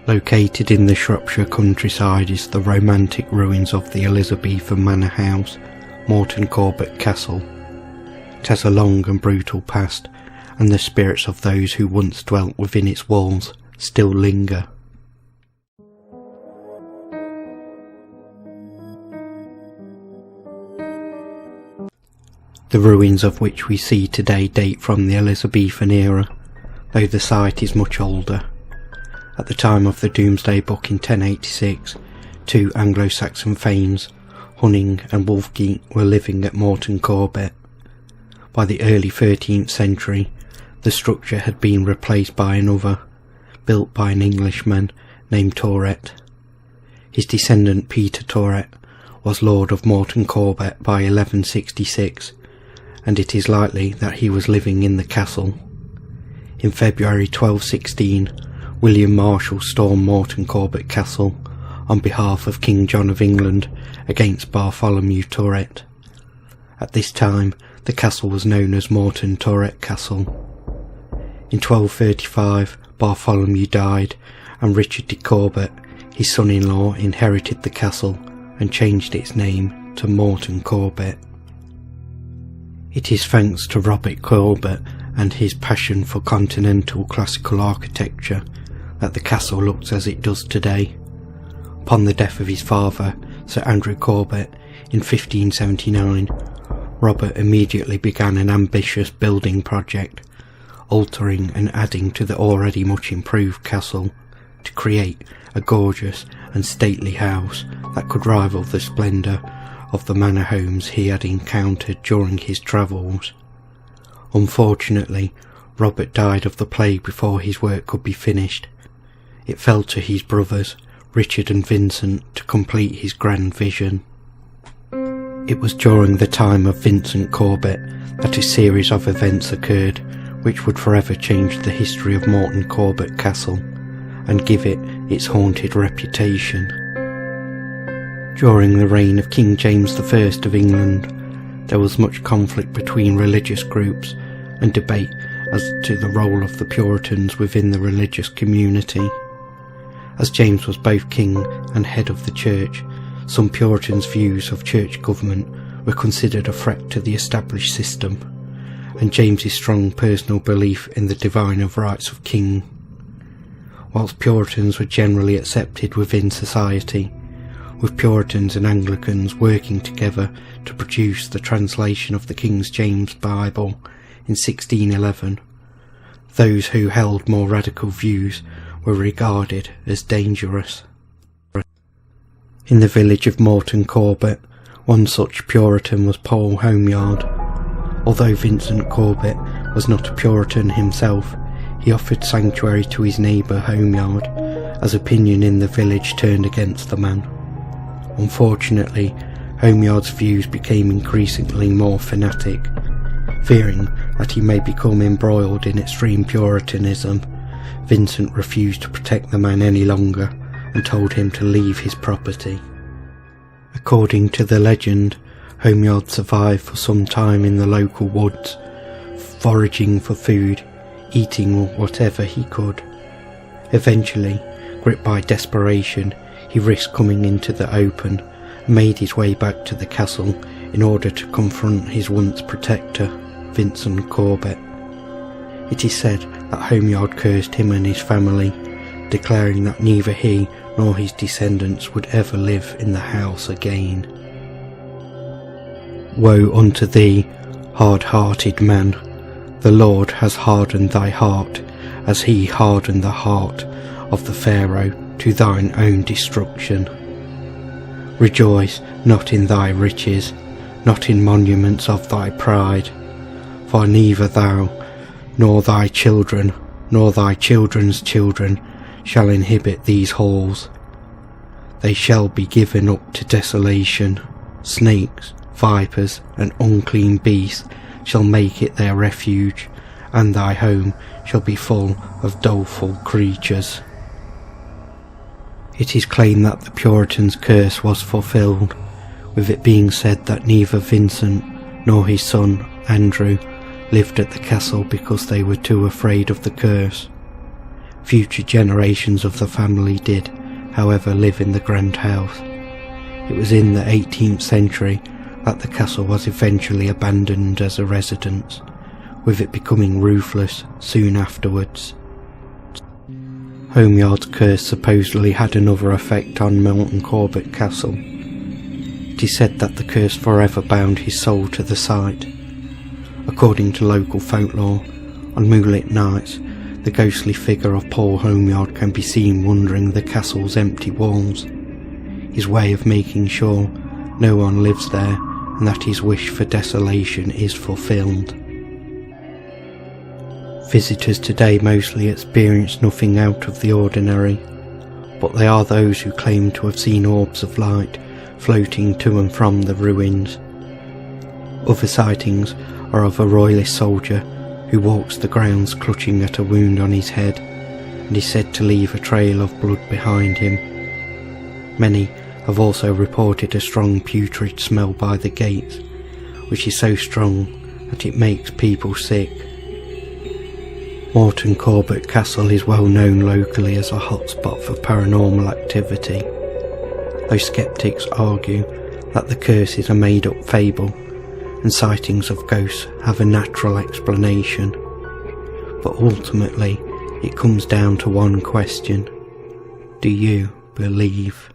Located in the Shropshire countryside is the romantic ruins of the Elizabethan manor house, Morton Corbett Castle. It has a long and brutal past, and the spirits of those who once dwelt within its walls still linger. The ruins of which we see today date from the Elizabethan era, though the site is much older. At the time of the Domesday Book in 1086, two Anglo-Saxon thanes, Hunning and Wulfgeat, were living at Morton Corbett. By the early 13th century, the structure had been replaced by another, built by an Englishman named Tauret. His descendant Peter Tauret was Lord of Morton Corbett by 1166, and it is likely that he was living in the castle. In February 1216, William Marshal stormed Morton Corbett Castle on behalf of King John of England against Bartholomew Tauret. At this time, the castle was known as Morton Tauret Castle. In 1235, Bartholomew died, and Richard de Corbett, his son-in-law, inherited the castle and changed its name to Morton Corbett. It is thanks to Robert Corbett and his passion for continental classical architecture that the castle looks as it does today. Upon the death of his father, Sir Andrew Corbett, in 1579, Robert immediately began an ambitious building project, altering and adding to the already much improved castle to create a gorgeous and stately house that could rival the splendour of the manor homes he had encountered during his travels. Unfortunately, Robert died of the plague before his work could be finished. It fell to his brothers, Richard and Vincent, to complete his grand vision. It was during the time of Vincent Corbett that a series of events occurred which would forever change the history of Morton Corbett Castle and give it its haunted reputation. During the reign of King James I of England, there was much conflict between religious groups and debate as to the role of the Puritans within the religious community. As James was both king and head of the church, some Puritans' views of church government were considered a threat to the established system, and James's strong personal belief in the divine rights of king. Whilst Puritans were generally accepted within society, with Puritans and Anglicans working together to produce the translation of the King James Bible in 1611, those who held more radical views were regarded as dangerous. In the village of Morton Corbett, one such Puritan was Paul Homeyard. Although Vincent Corbett was not a Puritan himself, he offered sanctuary to his neighbour Homeyard, as opinion in the village turned against the man. Unfortunately, Homeyard's views became increasingly more fanatic. Fearing that he may become embroiled in extreme Puritanism, Vincent refused to protect the man any longer and told him to leave his property. According to the legend, Homeyard survived for some time in the local woods, foraging for food, eating whatever he could. Eventually, gripped by desperation, he risked coming into the open and made his way back to the castle in order to confront his once protector, Vincent Corbett. It is said that Homeyard cursed him and his family, declaring that neither he nor his descendants would ever live in the house again. Woe unto thee, hard-hearted man! The Lord has hardened thy heart, as he hardened the heart of the Pharaoh to thine own destruction. Rejoice not in thy riches, not in monuments of thy pride, for neither thou, nor thy children, nor thy children's children shall inhabit these halls. They shall be given up to desolation. Snakes, vipers, and unclean beasts shall make it their refuge, and thy home shall be full of doleful creatures. It is claimed that the Puritan's curse was fulfilled, with it being said that neither Vincent nor his son Andrew lived at the castle because they were too afraid of the curse. Future generations of the family did, however, live in the grand house. It was in the 18th century that the castle was eventually abandoned as a residence, with it becoming roofless soon afterwards. Homeyard's curse supposedly had another effect on Milton Corbett Castle. It is said that the curse forever bound his soul to the site. According to local folklore, on moonlit nights, the ghostly figure of Paul Homeyard can be seen wandering the castle's empty walls, his way of making sure no one lives there and that his wish for desolation is fulfilled. Visitors today mostly experience nothing out of the ordinary, but they are those who claim to have seen orbs of light floating to and from the ruins. Other sightings are of a royalist soldier who walks the grounds clutching at a wound on his head and is said to leave a trail of blood behind him. Many have also reported a strong putrid smell by the gates, which is so strong that it makes people sick. Milton Corbett Castle is well known locally as a hotspot for paranormal activity, though skeptics argue that the curse is a made-up fable and sightings of ghosts have a natural explanation. But ultimately, it comes down to one question: do you believe?